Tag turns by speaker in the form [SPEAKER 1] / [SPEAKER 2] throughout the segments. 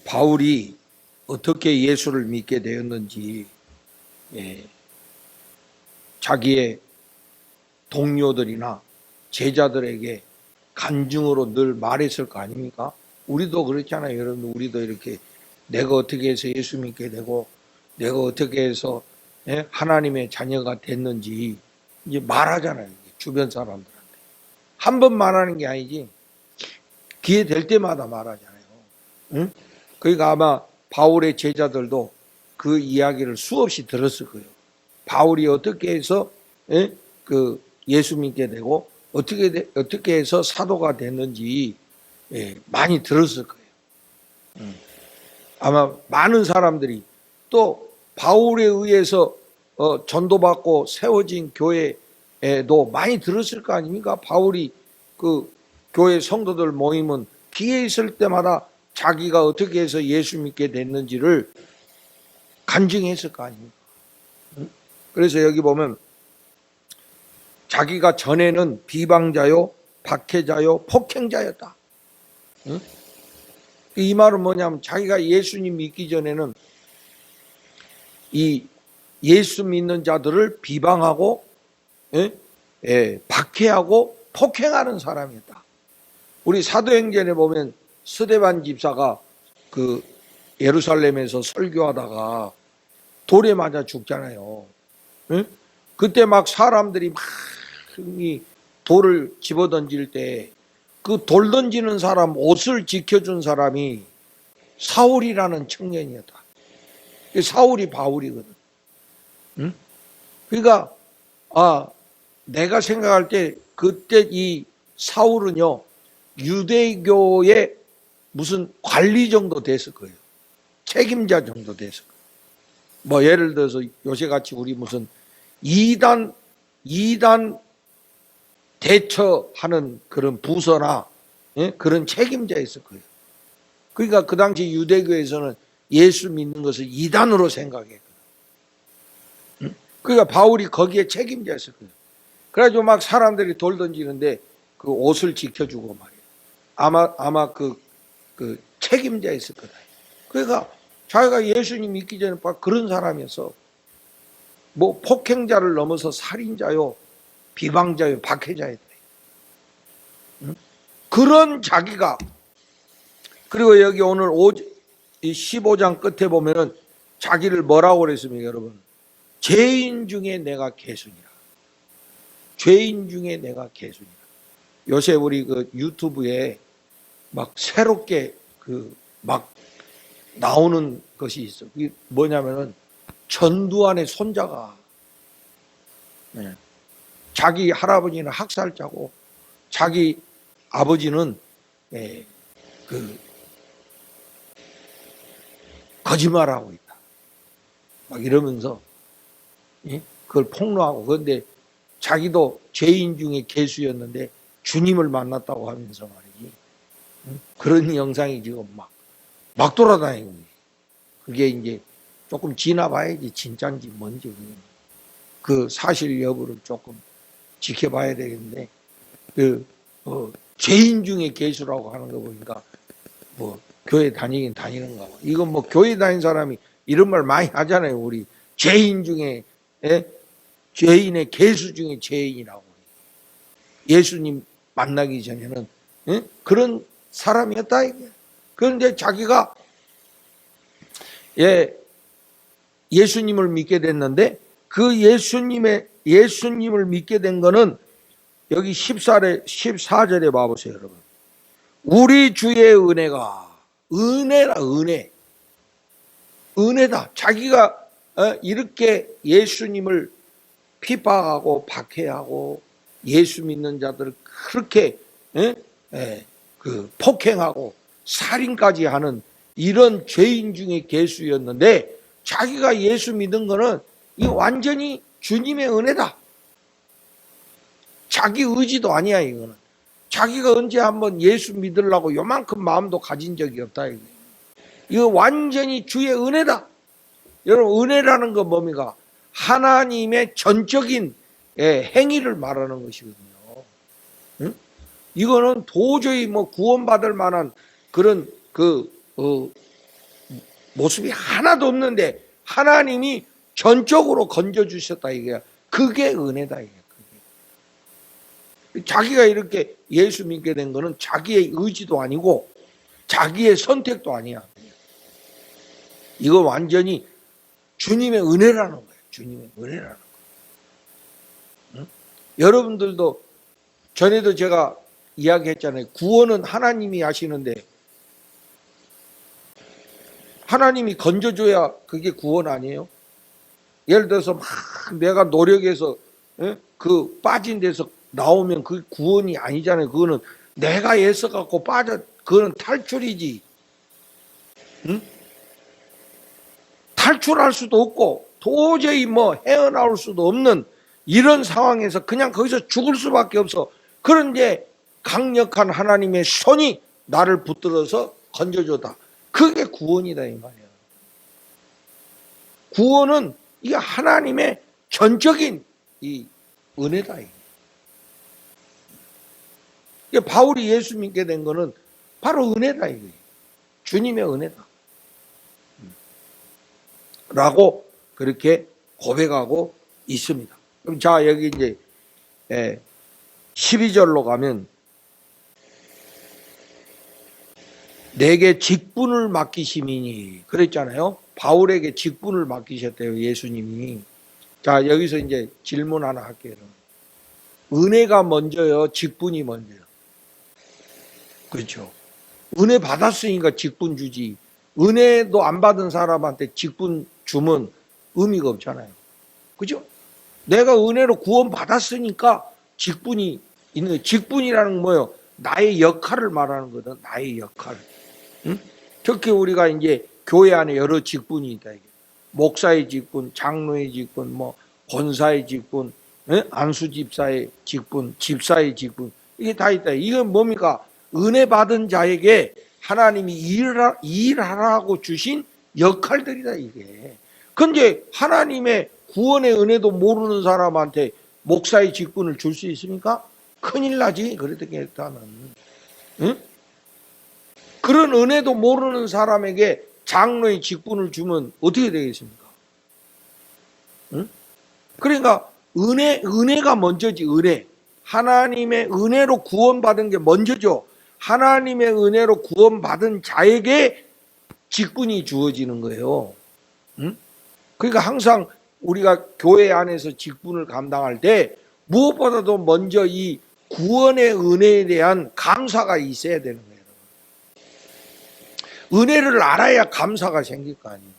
[SPEAKER 1] 바울이 어떻게 예수를 믿게 되었는지 자기의 동료들이나 제자들에게 간증으로 늘 말했을 거 아닙니까? 우리도 그렇잖아요. 여러분, 우리도 이렇게 내가 어떻게 해서 예수 믿게 되고 내가 어떻게 해서 하나님의 자녀가 됐는지 이제 말하잖아요. 주변 사람들한테. 한 번 말하는 게 아니지 기회 될 때마다 말하잖아요. 응? 그러니까 아마 바울의 제자들도 그 이야기를 수없이 들었을 거예요. 바울이 어떻게 해서 그 예수 믿게 되고 어떻게 해서 사도가 됐는지 많이 들었을 거예요. 아마 많은 사람들이 또 바울에 의해서 전도받고 세워진 교회에도 많이 들었을 거 아닙니까? 바울이 그 교회 성도들 모임은 기회 있을 때마다 자기가 어떻게 해서 예수 믿게 됐는지를 간증했을 거 아닙니까? 그래서 여기 보면 자기가 전에는 비방자요, 박해자요, 폭행자였다. 이 말은 뭐냐면 자기가 예수님 믿기 전에는 이 예수 믿는 자들을 비방하고 박해하고 폭행하는 사람이었다. 우리 사도행전에 보면 스데반 집사가 그 예루살렘에서 설교하다가 돌에 맞아 죽잖아요. 그때 막 사람들이 막 이 돌을 집어던질 때 그 돌 던지는 사람 옷을 지켜준 사람이 사울이라는 청년이었다. 사울이 바울이거든. 그러니까 내가 생각할 때 그때 이 사울은요 유대교의 무슨 관리 정도 됐을 거예요. 책임자 정도 됐을 거예요. 뭐 예를 들어서 요새같이 우리 무슨 이단 대처하는 그런 부서나 그런 책임자였을 거예요. 그러니까 그 당시 유대교에서는 예수 믿는 것을 이단으로 생각했거든. 그러니까 바울이 거기에 책임자였을 거예요. 그래가지고 막 사람들이 돌 던지는데 그 옷을 지켜주고 말이에요. 아마 그 책임자였을 거다. 그러니까 자기가 예수님 믿기 전에 그런 사람이어서 뭐 폭행자를 넘어서 살인자요, 비방자요, 박해자였다. 그런 자기가 그리고 여기 오늘 15장 끝에 보면은 자기를 뭐라고 그랬습니까, 여러분? 죄인 중에 내가 개순이라. 죄인 중에 내가 개순이라. 요새 우리 그 유튜브에 막 새롭게 막 나오는 것이 있어. 그게 뭐냐면은 전두환의 손자가 자기 할아버지는 학살자고 자기 아버지는 거짓말하고 있다. 막 이러면서 그걸 폭로하고 그런데 자기도 죄인 중에 개수였는데 주님을 만났다고 하면서 말이지. 그런 영상이 지금 막 돌아다니고 그게 이제 조금 지나봐야지 진짜인지 뭔지 그 사실 여부를 조금 지켜봐야 되겠는데 죄인 중에 개수라고 하는 거 보니까 뭐 교회 다니긴 다니는가 봐. 이건 뭐 교회 다닌 사람이 이런 말 많이 하잖아요. 우리 죄인 중에 죄인의 개수 중에 죄인이라고. 예수님 만나기 전에는 그런 사람이었다 이게. 그런데 자기가 예수님을 믿게 됐는데 그 예수님을 믿게 된 거는 여기 14절에 봐보세요, 여러분. 우리 주의 은혜다. 은혜다. 자기가 이렇게 예수님을 핍박하고 박해하고 예수 믿는 자들을 그렇게 폭행하고 살인까지 하는 이런 죄인 중에 개수였는데 자기가 예수 믿은 거는 이 완전히 주님의 은혜다. 자기 의지도 아니야 이거는. 자기가 언제 한번 예수 믿으려고 요만큼 마음도 가진 적이 없다. 이거 완전히 주의 은혜다. 여러분 은혜라는 건 뭡니까? 하나님의 전적인 행위를 말하는 것이거든요. 이거는 도저히 뭐 구원받을 만한 그런 모습이 하나도 없는데 하나님이 전적으로 건져주셨다 이게. 그게 은혜다 이게. 자기가 이렇게 예수 믿게 된 거는 자기의 의지도 아니고 자기의 선택도 아니야. 이거 완전히 주님의 은혜라는 거예요. 주님의 은혜라는 거예요. 응? 여러분들도 전에도 제가 이야기했잖아요. 구원은 하나님이 하시는데 하나님이 건져줘야 그게 구원 아니에요? 예를 들어서 막 내가 노력해서 그 빠진 데서 나오면 그게 구원이 아니잖아요. 그거는 내가 애써갖고 그거는 탈출이지. 응? 탈출할 수도 없고 도저히 뭐 헤어나올 수도 없는 이런 상황에서 그냥 거기서 죽을 수밖에 없어. 그런데 강력한 하나님의 손이 나를 붙들어서 건져줬다. 그게 구원이다 이 말이야. 구원은 이게 하나님의 전적인 이 은혜다. 이게 바울이 예수 믿게 된 거는 바로 은혜다 이게. 주님의 은혜다. 라고 그렇게 고백하고 있습니다. 그럼 자 여기 이제 12절로 가면 내게 직분을 맡기심이니 그랬잖아요. 바울에게 직분을 맡기셨대요. 예수님이. 자 여기서 이제 질문 하나 할게요. 은혜가 먼저요? 직분이 먼저요? 그렇죠. 은혜 받았으니까 직분 주지. 은혜도 안 받은 사람한테 직분 주면 의미가 없잖아요. 그죠? 내가 은혜로 구원 받았으니까 직분이 있는 거예요. 직분이라는 건 뭐예요? 나의 역할을 말하는 거든. 나의 역할. 응? 특히 우리가 이제 교회 안에 여러 직분이 있다. 이게. 목사의 직분, 장로의 직분, 뭐 권사의 직분, 안수 집사의 직분, 집사의 직분 이게 다 있다. 이건 뭡니까? 은혜 받은 자에게 하나님이 일하라고 주신 역할들이다 이게. 근데 하나님의 구원의 은혜도 모르는 사람한테 목사의 직분을 줄 수 있습니까? 큰일 나지. 그랬다는. 응? 그런 은혜도 모르는 사람에게 장로의 직분을 주면 어떻게 되겠습니까? 응? 그러니까 은혜가 먼저지. 은혜. 하나님의 은혜로 구원받은 게 먼저죠. 하나님의 은혜로 구원받은 자에게 직분이 주어지는 거예요. 응? 그러니까 항상 우리가 교회 안에서 직분을 감당할 때 무엇보다도 먼저 이 구원의 은혜에 대한 감사가 있어야 되는 거예요. 은혜를 알아야 감사가 생길 거 아니에요.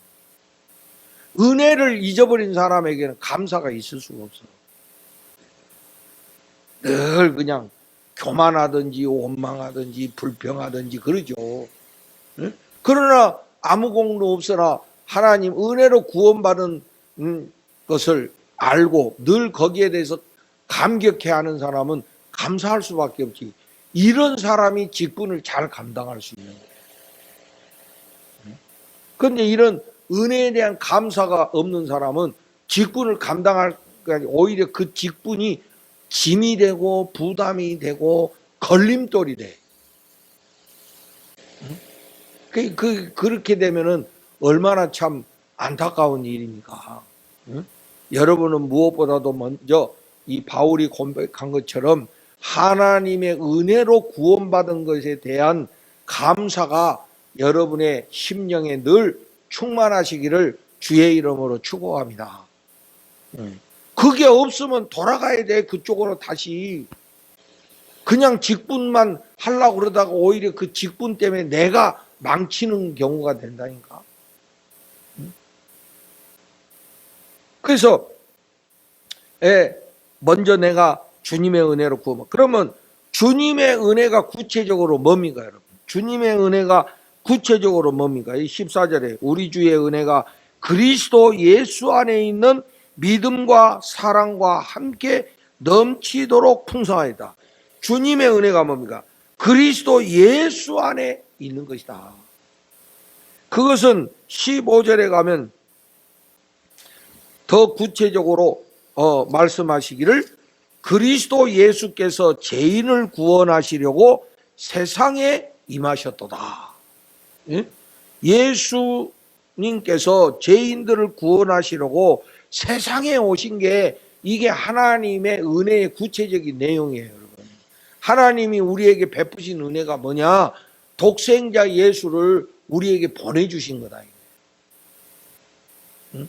[SPEAKER 1] 은혜를 잊어버린 사람에게는 감사가 있을 수가 없어요. 늘 그냥 교만하든지 원망하든지 불평하든지 그러죠. 응? 그러나 아무 공로 없으나 하나님 은혜로 구원받은 것을 알고 늘 거기에 대해서 감격해하는 사람은 감사할 수밖에 없지. 이런 사람이 직분을 잘 감당할 수 있는 거예요. 그런데 이런 은혜에 대한 감사가 없는 사람은 직분을 감당할 오히려 그 직분이 짐이 되고 부담이 되고 걸림돌이 돼. 그렇게 되면은 얼마나 참 안타까운 일입니까? 여러분은 무엇보다도 먼저 이 바울이 고백한 것처럼 하나님의 은혜로 구원받은 것에 대한 감사가 여러분의 심령에 늘 충만하시기를 주의 이름으로 축복합니다. 그게 없으면 돌아가야 돼. 그쪽으로 다시. 그냥 직분만 하려고 그러다가 오히려 그 직분 때문에 내가 망치는 경우가 된다니까. 그래서 먼저 내가 주님의 은혜로 구원. 그러면 주님의 은혜가 구체적으로 뭡니까, 여러분? 주님의 은혜가 구체적으로 뭡니까? 이 14절에 우리 주의 은혜가 그리스도 예수 안에 있는 믿음과 사랑과 함께 넘치도록 풍성하다. 주님의 은혜가 뭡니까? 그리스도 예수 안에 있는 것이다. 그것은 15절에 가면 더 구체적으로 말씀하시기를 그리스도 예수께서 죄인을 구원하시려고 세상에 임하셨도다. 예수 하나님께서 죄인들을 구원하시려고 세상에 오신 게 이게 하나님의 은혜의 구체적인 내용이에요, 여러분. 하나님이 우리에게 베푸신 은혜가 뭐냐? 독생자 예수를 우리에게 보내주신 거다. 응?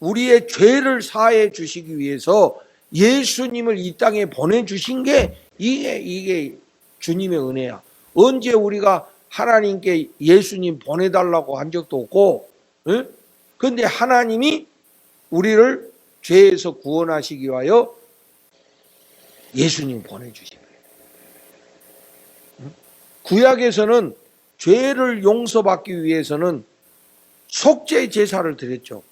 [SPEAKER 1] 우리의 죄를 사해 주시기 위해서 예수님을 이 땅에 보내주신 게 이게 주님의 은혜야. 언제 우리가 하나님께 예수님 보내달라고 한 적도 없고, 그런데 하나님이 우리를 죄에서 구원하시기 위하여 예수님 보내주신 거예요. 구약에서는 죄를 용서받기 위해서는 속죄 제사를 드렸죠.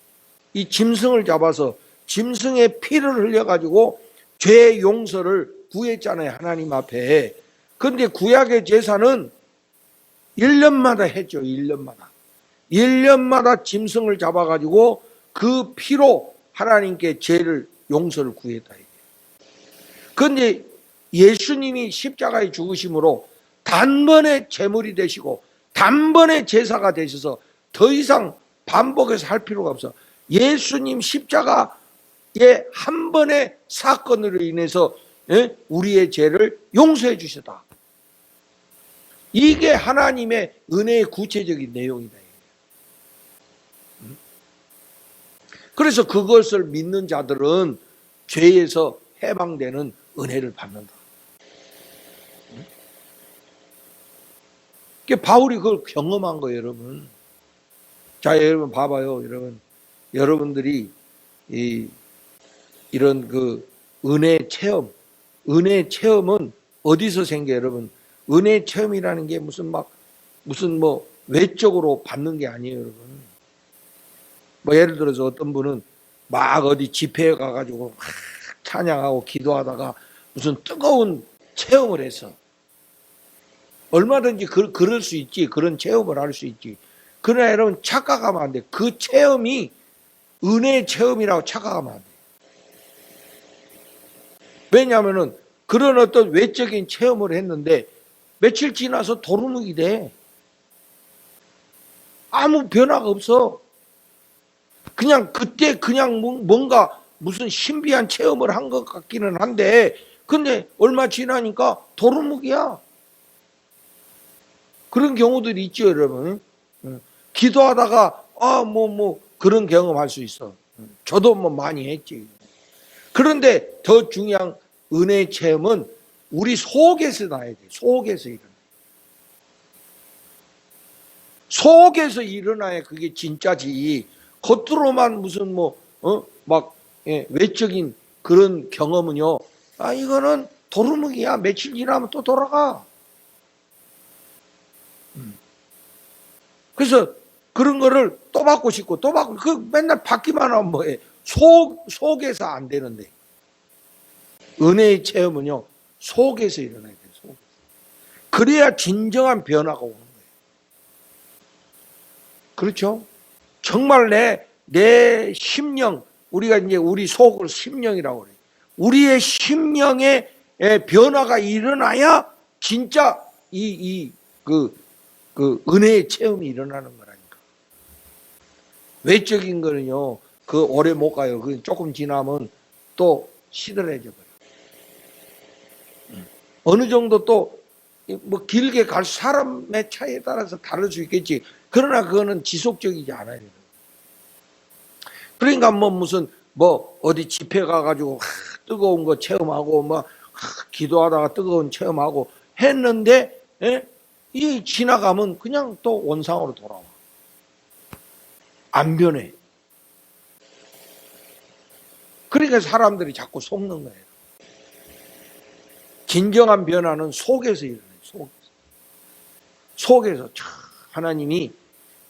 [SPEAKER 1] 이 짐승을 잡아서 짐승의 피를 흘려가지고 죄 용서를 구했잖아요, 하나님 앞에. 그런데 구약의 제사는 1년마다 했죠. 1년마다 짐승을 잡아가지고 그 피로 하나님께 죄를 용서를 구했다. 그런데 예수님이 십자가에 죽으심으로 단번에 제물이 되시고 단번에 제사가 되셔서 더 이상 반복해서 할 필요가 없어. 예수님 십자가의 한 번의 사건으로 인해서 우리의 죄를 용서해 주셨다. 이게 하나님의 은혜의 구체적인 내용이다. 그래서 그것을 믿는 자들은 죄에서 해방되는 은혜를 받는다. 바울이 그걸 경험한 거예요, 여러분. 자, 여러분 봐봐요, 여러분. 여러분들이 이런 그 은혜 체험은 어디서 생겨요, 여러분? 은혜 체험이라는 게 무슨 외적으로 받는 게 아니에요, 여러분. 예를 들어서 어떤 분은 막 어디 집회에 가가지고 막 찬양하고 기도하다가 무슨 뜨거운 체험을 해서 얼마든지 그럴 수 있지. 그런 체험을 할 수 있지. 그러나 여러분 착각하면 안 돼. 그 체험이 은혜의 체험이라고 착각하면 안 돼. 왜냐하면은 그런 어떤 외적인 체험을 했는데 며칠 지나서 도루묵이 돼. 아무 변화가 없어. 그냥 그때 그냥 뭔가 무슨 신비한 체험을 한 것 같기는 한데 근데 얼마 지나니까 도루묵이야. 그런 경우들이 있죠, 여러분. 기도하다가 그런 경험할 수 있어. 저도 많이 했지. 그런데 더 중요한 은혜의 체험은 우리 속에서 나야 돼. 속에서 일어나. 속에서 일어나야 그게 진짜지. 겉으로만 무슨 외적인 그런 경험은요. 이거는 도루묵이야. 며칠 지나면 또 돌아가. 그래서 그런 거를 또 받고 싶고 또 받고 맨날 받기만 하면 뭐해. 속에서 안 되는데. 은혜의 체험은요. 속에서 일어나야 돼요. 속에서. 그래야 진정한 변화가 오는 거예요. 그렇죠? 정말 내 심령, 우리가 이제 우리 속을 심령이라고 그래요. 우리의 심령에 변화가 일어나야 진짜 그 은혜의 체험이 일어나는 거라니까. 외적인 거는요, 오래 못 가요. 조금 지나면 또 시들해져 버려요. 어느 정도 또 길게 갈 사람의 차이에 따라서 다를 수 있겠지. 그러나 그거는 지속적이지 않아요. 그러니까 어디 집회 가가지고 뜨거운 거 체험하고 기도하다가 뜨거운 체험하고 했는데 이 지나가면 그냥 또 원상으로 돌아와. 안 변해. 그러니까 사람들이 자꾸 속는 거예요. 진정한 변화는 속에서 일어나요. 속에서 하나님이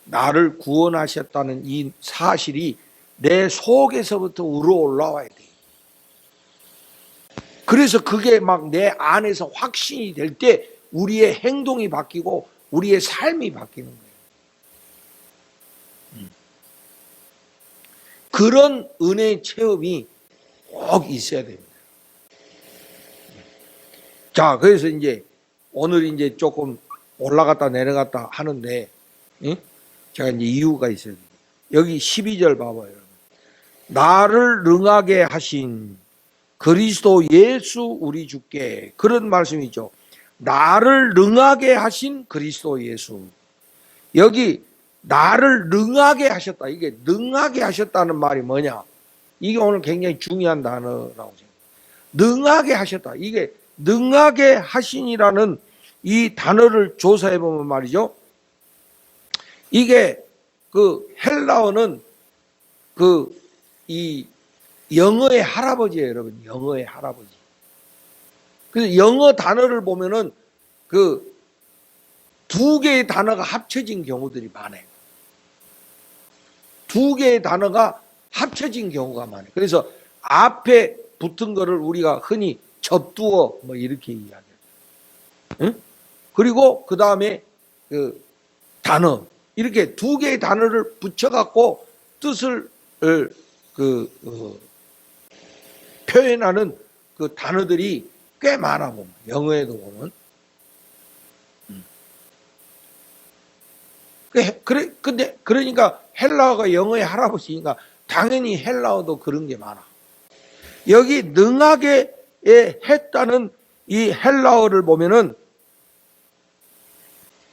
[SPEAKER 1] 나를 구원하셨다는 이 사실이 내 속에서부터 우러올라와야 돼. 그래서 그게 막 내 안에서 확신이 될 때 우리의 행동이 바뀌고 우리의 삶이 바뀌는 거예요. 그런 은혜의 체험이 꼭 있어야 됩니다. 자, 그래서 이제 오늘 이제 조금 올라갔다 내려갔다 하는데 예? 제가 이제 이유가 있어요. 여기 12절 봐봐요. 여러분. 나를 능하게 하신 그리스도 예수 우리 주께, 그런 말씀이죠. 나를 능하게 하신 그리스도 예수. 여기 나를 능하게 하셨다. 이게 능하게 하셨다는 말이 뭐냐? 이게 오늘 굉장히 중요한 단어라고 생각해요. 능하게 하셨다. 이게 능하게 하신이라는 이 단어를 조사해 보면 말이죠. 이게 그 헬라어는 이 영어의 할아버지예요, 여러분. 영어의 할아버지. 그래서 영어 단어를 보면은 그 두 개의 단어가 합쳐진 경우들이 많아요. 두 개의 단어가 합쳐진 경우가 많아요. 그래서 앞에 붙은 거를 우리가 흔히 접두어 뭐 이렇게 이야기해요. 응? 그리고 그 다음에 그 단어, 이렇게 두 개의 단어를 붙여갖고 뜻을 표현하는 그 단어들이 꽤 많아 보면, 영어에도 보면. 그러니까 헬라어가 영어의 할아버지니까 당연히 헬라어도 그런 게 많아. 여기 능하게 했다는 이 헬라어를 보면은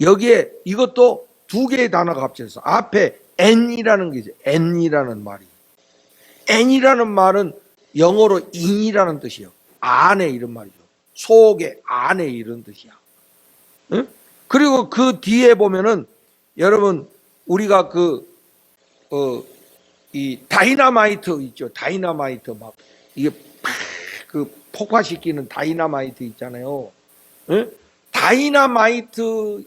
[SPEAKER 1] 여기에 이것도 두 개의 단어가 합쳐서 앞에 n이라는 게 있어요. n이라는 말이. n이라는 말은 영어로 in이라는 뜻이에요. 안에 이런 말이죠. 속에 안에 이런 뜻이야. 응? 그리고 그 뒤에 보면은 여러분 우리가 이 다이너마이트 있죠. 다이너마이트 막 이게 그 폭파시키는 다이너마이트 있잖아요. 응? 다이너마이트의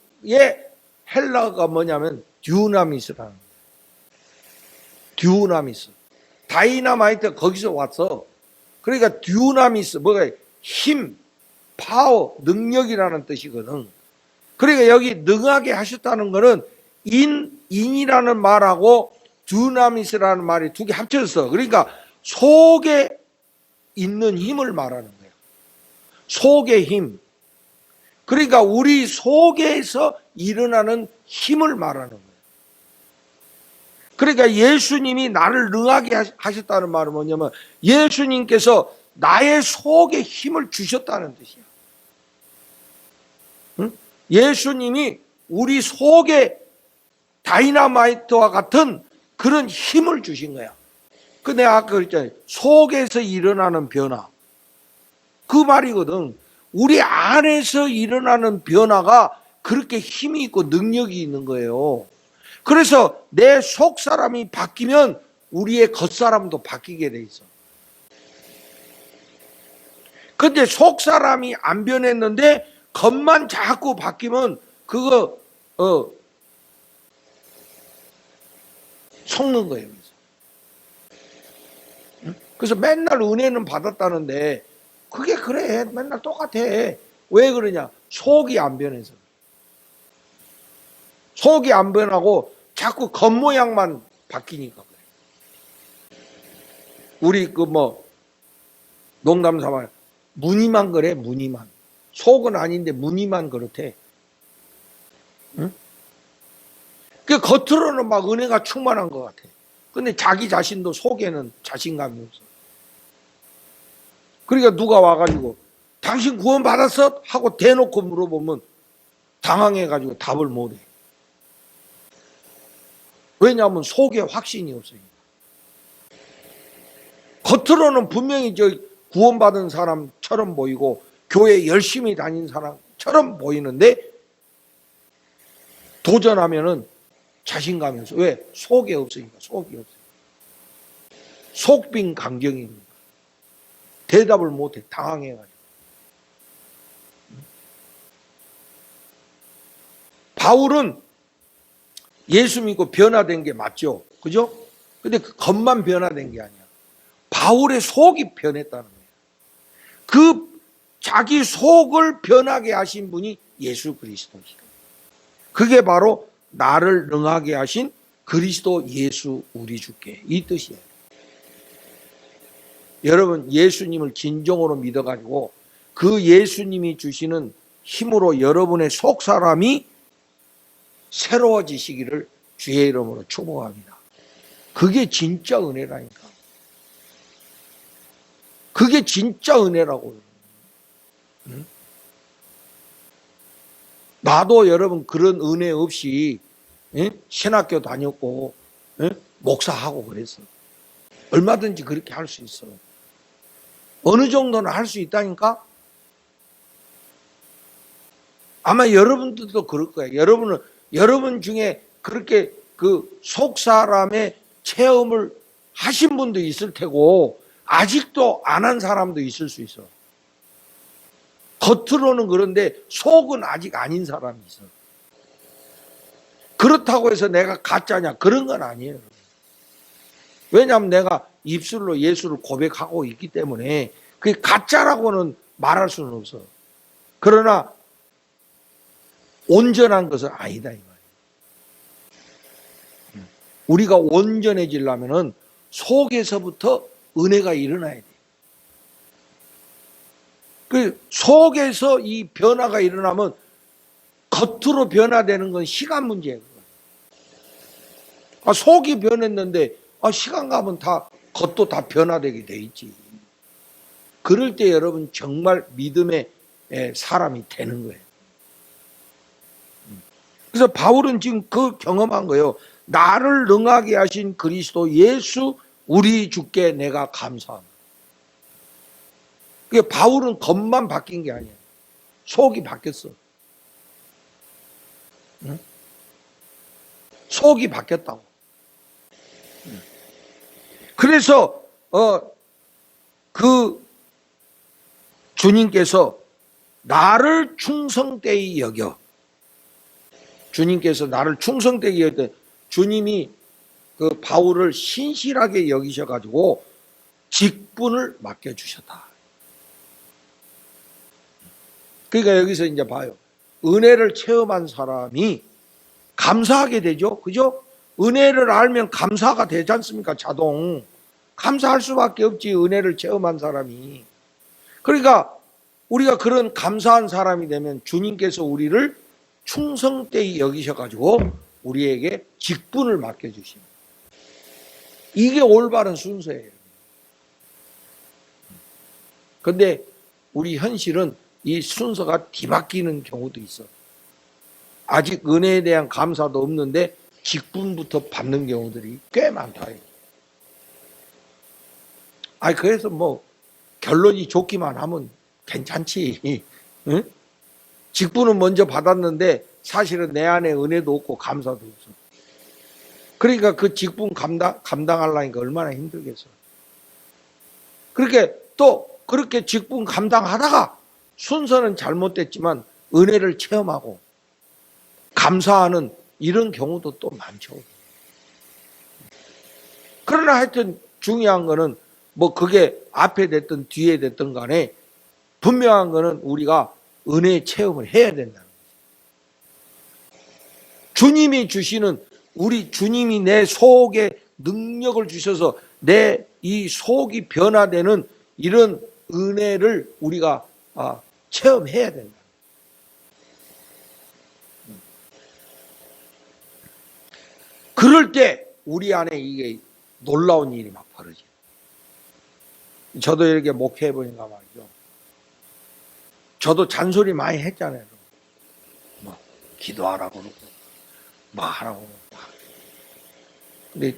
[SPEAKER 1] 헬라어가 뭐냐면 듀나미스라는 거예요. 듀나미스. 다이너마이트 거기서 왔어. 그러니까 듀나미스, 뭐가 힘, 파워, 능력이라는 뜻이거든. 그러니까 여기 능하게 하셨다는 거는 인이라는 말하고 듀나미스라는 말이 두 개 합쳐졌어. 그러니까 속에 있는 힘을 말하는 거예요. 속의 힘. 그러니까 우리 속에서 일어나는 힘을 말하는 거예요. 그러니까 예수님이 나를 능하게 하셨다는 말은 뭐냐면 예수님께서 나의 속에 힘을 주셨다는 뜻이야. 응? 예수님이 우리 속에 다이너마이트와 같은 그런 힘을 주신 거야. 근데 아까 그랬잖아요. 속에서 일어나는 변화. 그 말이거든. 우리 안에서 일어나는 변화가 그렇게 힘이 있고 능력이 있는 거예요. 그래서 내 속 사람이 바뀌면 우리의 겉 사람도 바뀌게 돼 있어. 근데 속 사람이 안 변했는데 겉만 자꾸 바뀌면 그거 속는 거예요. 그래서 맨날 은혜는 받았다는데 그게 그래. 맨날 똑같아. 왜 그러냐? 속이 안 변해서. 속이 안 변하고 자꾸 겉모양만 바뀌니까 그래. 우리 농담 삼아 무늬만 그래. 무늬만. 속은 아닌데 무늬만 그렇대. 응? 그 겉으로는 막 은혜가 충만한 것 같아. 근데 자기 자신도 속에는 자신감이 없어. 그러니까 누가 와가지고 당신 구원 받았어? 하고 대놓고 물어보면 당황해가지고 답을 못해. 왜냐하면 속에 확신이 없으니까. 겉으로는 분명히 구원받은 사람처럼 보이고 교회 열심히 다닌 사람처럼 보이는데 도전하면은 자신감이 없어. 왜? 속에 없으니까. 속이 없어. 속빈 강경이니까. 대답을 못해. 당황해가지고. 바울은 예수 믿고 변화된 게 맞죠? 그죠? 근데 그 겉만 변화된 게 아니야. 바울의 속이 변했다는 거예요. 그 자기 속을 변하게 하신 분이 예수 그리스도시다. 그게 바로 나를 능하게 하신 그리스도 예수 우리 주께, 이 뜻이에요. 여러분, 예수님을 진정으로 믿어가지고 그 예수님이 주시는 힘으로 여러분의 속 사람이 새로워지시기를 주의 이름으로 축복합니다. 그게 진짜 은혜라니까. 그게 진짜 은혜라고요. 응? 나도 여러분 그런 은혜 없이 신학교 다녔고 목사하고 그랬어. 얼마든지 그렇게 할 수 있어. 어느 정도는 할 수 있다니까? 아마 여러분들도 그럴 거예요. 여러분 중에 그렇게 그 속 사람의 체험을 하신 분도 있을 테고, 아직도 안 한 사람도 있을 수 있어. 겉으로는 그런데 속은 아직 아닌 사람이 있어. 그렇다고 해서 내가 가짜냐? 그런 건 아니에요. 왜냐하면 내가 입술로 예수를 고백하고 있기 때문에 그게 가짜라고는 말할 수는 없어. 그러나 온전한 것은 아니다 이 말이에요. 우리가 온전해지려면은 속에서부터 은혜가 일어나야 돼. 그 속에서 이 변화가 일어나면 겉으로 변화되는 건 시간 문제예요. 속이 변했는데 시간 가면 다 겉도 다 변화되게 돼 있지. 그럴 때 여러분 정말 믿음의 사람이 되는 거예요. 그래서 바울은 지금 그 경험한 거예요. 나를 능하게 하신 그리스도 예수 우리 주께 내가 감사합니다. 그게 바울은 겉만 바뀐 게 아니에요. 속이 바뀌었어. 응? 속이 바뀌었다고. 그래서 그 주님께서 나를 충성되이 여겨. 주님께서 나를 충성되이 여겨. 주님이 그 바울을 신실하게 여기셔가지고 직분을 맡겨주셨다. 그러니까 여기서 이제 봐요. 은혜를 체험한 사람이 감사하게 되죠. 그죠? 은혜를 알면 감사가 되지 않습니까? 자동. 감사할 수밖에 없지, 은혜를 체험한 사람이. 그러니까 우리가 그런 감사한 사람이 되면 주님께서 우리를 충성되이 여기셔가지고 우리에게 직분을 맡겨주십니다. 이게 올바른 순서예요. 그런데 우리 현실은 이 순서가 뒤바뀌는 경우도 있어. 아직 은혜에 대한 감사도 없는데 직분부터 받는 경우들이 꽤 많다. 그래서 뭐 결론이 좋기만 하면 괜찮지. 응? 직분은 먼저 받았는데 사실은 내 안에 은혜도 없고 감사도 없어. 그러니까 그 직분 감당하려니까 얼마나 힘들겠어. 그렇게 직분 감당하다가 순서는 잘못됐지만 은혜를 체험하고 감사하는 이런 경우도 또 많죠. 그러나 하여튼 중요한 거는 뭐 그게 앞에 됐든 뒤에 됐든 간에 분명한 거는 우리가 은혜의 체험을 해야 된다는 거죠. 주님이 주시는, 우리 주님이 내 속에 능력을 주셔서 내 이 속이 변화되는 이런 은혜를 우리가 체험해야 된다. 그럴 때 우리 안에 이게 놀라운 일이 막 벌어져요. 저도 이렇게 목회해 보니까 말이죠. 저도 잔소리 많이 했잖아요. 뭐 기도하라고 그러고 뭐 하라고. 근데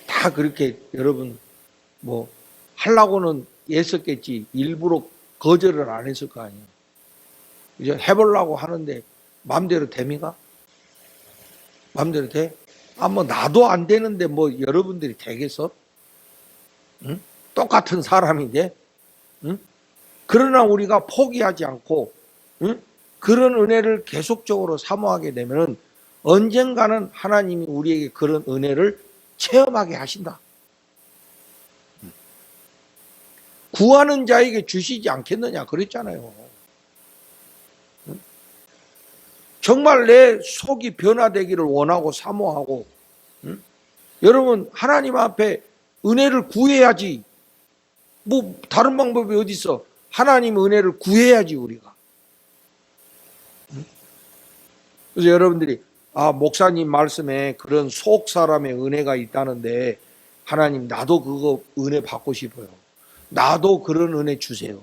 [SPEAKER 1] 다 그렇게 여러분 뭐 하려고는 애썼겠지 일부러 거절을 안 했을 거 아니에요. 이제 해보려고 하는데 마음대로 됩니까? 마음대로 돼? 뭐 나도 안 되는데 뭐 여러분들이 되겠어? 응? 똑같은 사람인데, 응? 그러나 우리가 포기하지 않고, 응? 그런 은혜를 계속적으로 사모하게 되면은 언젠가는 하나님이 우리에게 그런 은혜를 체험하게 하신다. 구하는 자에게 주시지 않겠느냐 그랬잖아요. 응? 정말 내 속이 변화되기를 원하고 사모하고, 응? 여러분 하나님 앞에 은혜를 구해야지. 뭐 다른 방법이 어디 있어? 하나님 은혜를 구해야지 우리가. 응? 그래서 여러분들이 목사님 말씀에 그런 속 사람의 은혜가 있다는데 하나님 나도 그거 은혜 받고 싶어요. 나도 그런 은혜 주세요.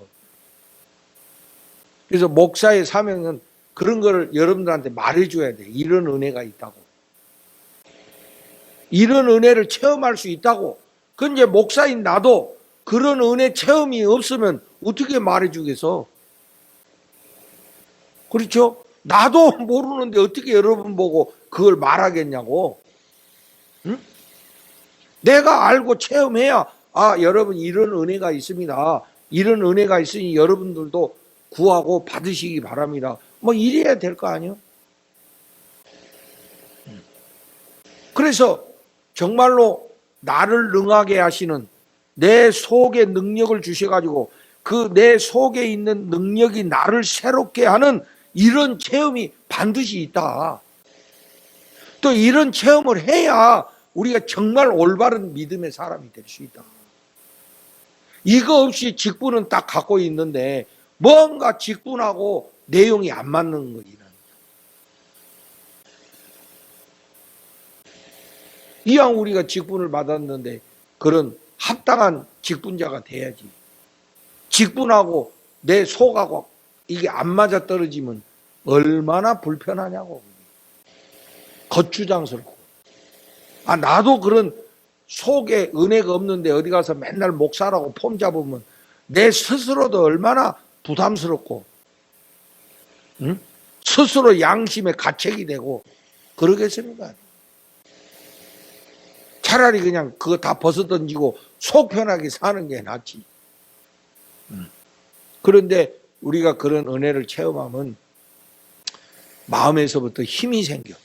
[SPEAKER 1] 그래서 목사의 사명은 그런 거를 여러분들한테 말해줘야 돼. 이런 은혜가 있다고. 이런 은혜를 체험할 수 있다고. 그건 이제 목사인 나도 그런 은혜 체험이 없으면 어떻게 말해주겠어? 그렇죠? 나도 모르는데 어떻게 여러분 보고 그걸 말하겠냐고. 응? 내가 알고 체험해야 여러분 이런 은혜가 있습니다. 이런 은혜가 있으니 여러분들도 구하고 받으시기 바랍니다. 뭐 이래야 될 거 아니에요? 그래서 정말로 나를 능하게 하시는 내 속에 능력을 주셔가지고 그 내 속에 있는 능력이 나를 새롭게 하는 이런 체험이 반드시 있다. 또 이런 체험을 해야 우리가 정말 올바른 믿음의 사람이 될 수 있다. 이거 없이 직분은 딱 갖고 있는데 뭔가 직분하고 내용이 안 맞는 거지. 이왕 우리가 직분을 받았는데 그런 합당한 직분자가 돼야지. 직분하고 내 속하고 이게 안 맞아 떨어지면 얼마나 불편하냐고. 거추장스럽고. 나도 그런 속에 은혜가 없는데 어디 가서 맨날 목사라고 폼 잡으면 내 스스로도 얼마나 부담스럽고, 응? 스스로 양심에 가책이 되고 그러겠습니까? 차라리 그냥 그거 다 벗어던지고 속 편하게 사는 게 낫지. 그런데 우리가 그런 은혜를 체험하면 마음에서부터 힘이 생겨.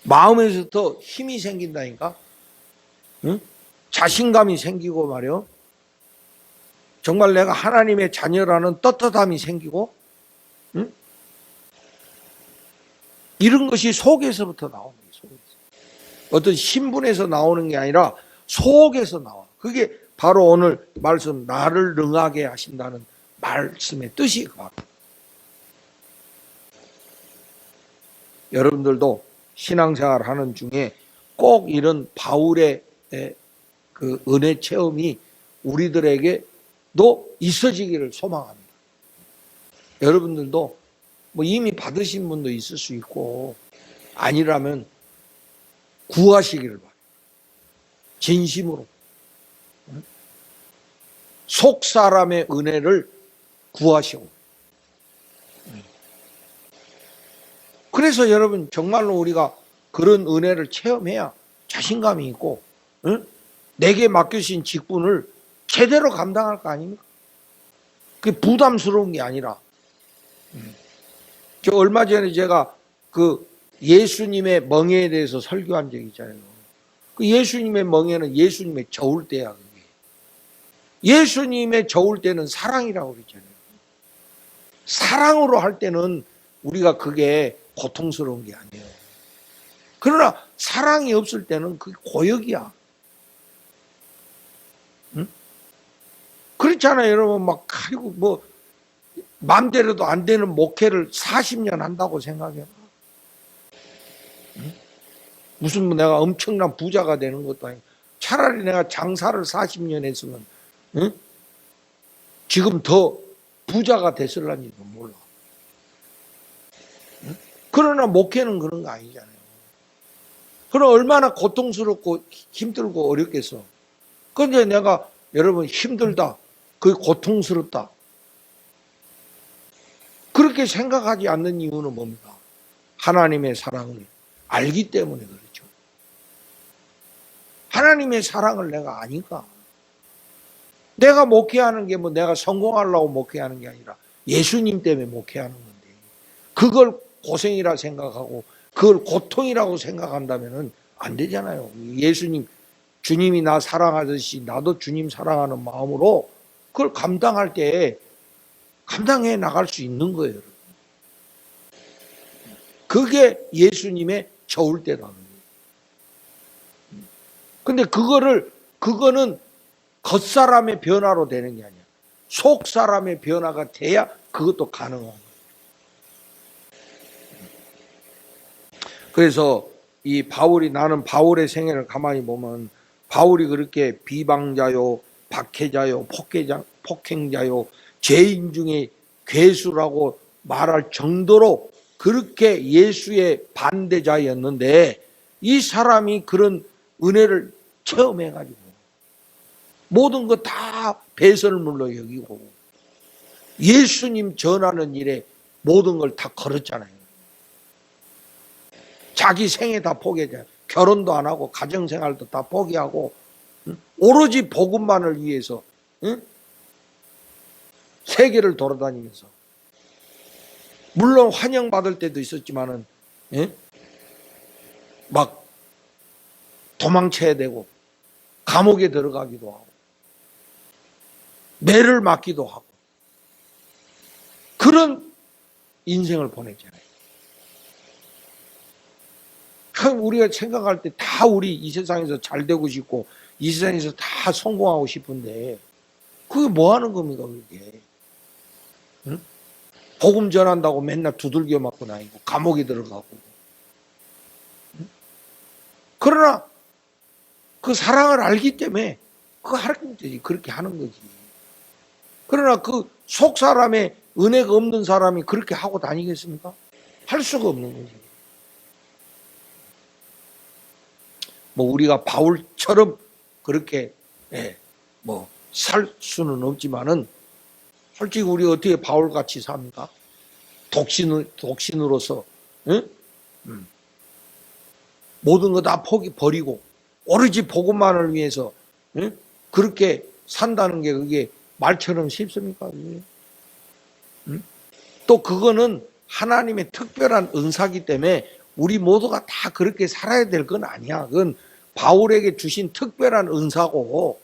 [SPEAKER 1] 마음에서부터 힘이 생긴다니까. 응? 자신감이 생기고 말이요. 정말 내가 하나님의 자녀라는 떳떳함이 생기고, 응? 이런 것이 속에서부터 나오는 거예요. 속에서. 어떤 신분에서 나오는 게 아니라 속에서 나와. 그게 바로 오늘 말씀 나를 능하게 하신다는 말씀의 뜻이 바로. 여러분들도 신앙생활 하는 중에 꼭 이런 바울의 그 은혜 체험이 우리들에게도 있어지기를 소망합니다. 여러분들도 뭐 이미 받으신 분도 있을 수 있고 아니라면 구하시기를 바랍니다. 진심으로. 속 사람의 은혜를 구하시고. 그래서 여러분 정말로 우리가 그런 은혜를 체험해야 자신감이 있고, 응? 내게 맡겨진 직분을 제대로 감당할 거 아닙니까? 그게 부담스러운 게 아니라. 저 얼마 전에 제가 그 예수님의 멍에에 대해서 설교한 적이 있잖아요. 그 예수님의 멍에는 예수님의 저울 때야. 그게. 예수님의 저울 때는 사랑이라고 그랬잖아요. 사랑으로 할 때는 우리가 그게 고통스러운 게 아니에요. 그러나 사랑이 없을 때는 그게 고역이야. 응? 그렇잖아요, 여러분. 막 아이고 뭐 마음대로도 안 되는 목회를 40년 한다고 생각해요. 응? 무슨 뭐 내가 엄청난 부자가 되는 것도 아니고 차라리 내가 장사를 40년 했으면, 응? 지금 더 부자가 됐을란지도 몰라. 응? 그러나 목회는 그런 거 아니잖아요. 그럼 얼마나 고통스럽고 힘들고 어렵겠어. 그런데 내가 여러분 힘들다, 그게 고통스럽다, 그렇게 생각하지 않는 이유는 뭡니까? 하나님의 사랑을 알기 때문에 그렇죠. 하나님의 사랑을 내가 아니까. 내가 목회하는 게 뭐 내가 성공하려고 목회하는 게 아니라 예수님 때문에 목회하는 건데, 그걸 고생이라 생각하고 그걸 고통이라고 생각한다면 안 되잖아요. 예수님, 주님이 나 사랑하듯이 나도 주님 사랑하는 마음으로 그걸 감당할 때 감당해 나갈 수 있는 거예요. 여러분. 그게 예수님의 저울 때라는 거예요. 근데 그거는 겉사람의 변화로 되는 게 아니야. 속사람의 변화가 돼야 그것도 가능한 거예요. 그래서 이 바울이, 나는 바울의 생애를 가만히 보면 바울이 그렇게 비방자요, 박해자요, 폭행자요, 죄인 중에 괴수라고 말할 정도로 그렇게 예수의 반대자였는데, 이 사람이 그런 은혜를 체험해가지고 모든 거 다 배설물로 여기고 예수님 전하는 일에 모든 걸 다 걸었잖아요. 자기 생애 다 포기했잖아요. 결혼도 안 하고 가정생활도 다 포기하고 오로지 복음만을 위해서 세계를 돌아다니면서, 물론 환영받을 때도 있었지만은 막 도망쳐야 되고 감옥에 들어가기도 하고 매를 맞기도 하고 그런 인생을 보냈잖아요. 우리가 생각할 때 다 우리 이 세상에서 잘 되고 싶고 이 세상에서 다 성공하고 싶은데 그게 뭐 하는 겁니까 그게? 응? 복음 전한다고 맨날 두들겨 맞고 다니고 감옥에 들어가고. 응? 그러나 그 사랑을 알기 때문에 그거 하는 거지. 그렇게 하는 거지. 그러나 그 속 사람의 은혜가 없는 사람이 그렇게 하고 다니겠습니까? 할 수가 없는 거지. 뭐 우리가 바울처럼 그렇게 뭐 살 수는 없지만은 솔직히 우리 어떻게 바울같이 삽니까? 독신으로서 모든 거 다 버리고 오로지 복음만을 위해서 그렇게 산다는 게 그게 말처럼 쉽습니까? 또 그거는 하나님의 특별한 은사기 때문에 우리 모두가 다 그렇게 살아야 될 건 아니야. 그건 바울에게 주신 특별한 은사고,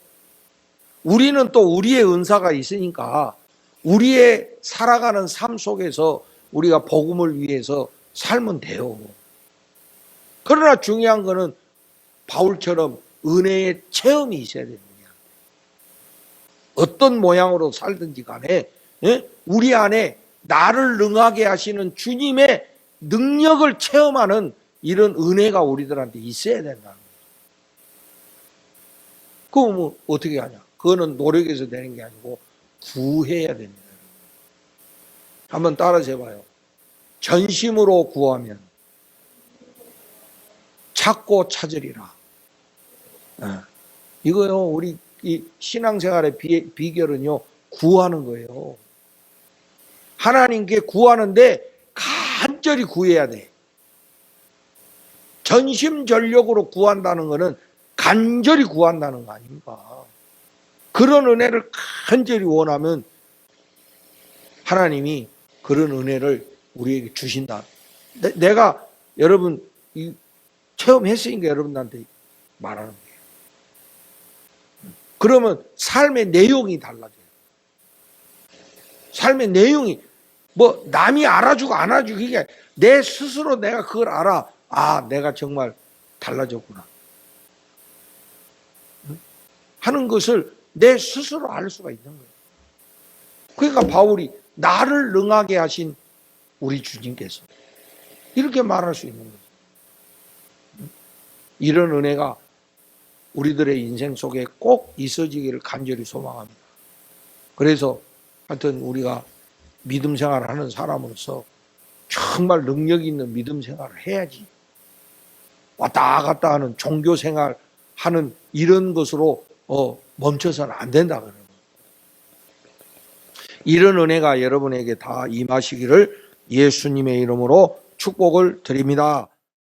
[SPEAKER 1] 우리는 또 우리의 은사가 있으니까 우리의 살아가는 삶 속에서 우리가 복음을 위해서 살면 돼요. 그러나 중요한 거는 바울처럼 은혜의 체험이 있어야 됩니다. 어떤 모양으로 살든지 간에 우리 안에 나를 능하게 하시는 주님의 능력을 체험하는 이런 은혜가 우리들한테 있어야 된다는 거예요. 그럼 뭐 어떻게 하냐? 그거는 노력해서 되는 게 아니고 구해야 됩니다. 한번 따라서 해봐요. 전심으로 구하면 찾고 찾으리라. 이거요, 우리 이 신앙생활의 비결은요, 구하는 거예요. 하나님께 구하는데 간절히 구해야 돼. 전심전력으로 구한다는 것은 간절히 구한다는 거 아닙니까? 그런 은혜를 간절히 원하면 하나님이 그런 은혜를 우리에게 주신다. 내가 여러분 체험했으니까 여러분한테 말하는 거예요. 그러면 삶의 내용이 달라져요. 삶의 내용이 뭐 남이 알아주고 안 알아주고 이게 내 스스로 내가 그걸 알아. 아, 내가 정말 달라졌구나 하는 것을 내 스스로 알 수가 있는 거예요. 그러니까 바울이 나를 능하게 하신 우리 주님께서 이렇게 말할 수 있는 거죠. 이런 은혜가 우리들의 인생 속에 꼭 있어지기를 간절히 소망합니다. 그래서 하여튼 우리가 믿음 생활을 하는 사람으로서 정말 능력 있는 믿음 생활을 해야지. 왔다 갔다 하는 종교 생활 하는 이런 것으로 멈춰서는 안 된다 그러는 거예요. 이런 은혜가 여러분에게 다 임하시기를 예수님의 이름으로 축복을 드립니다.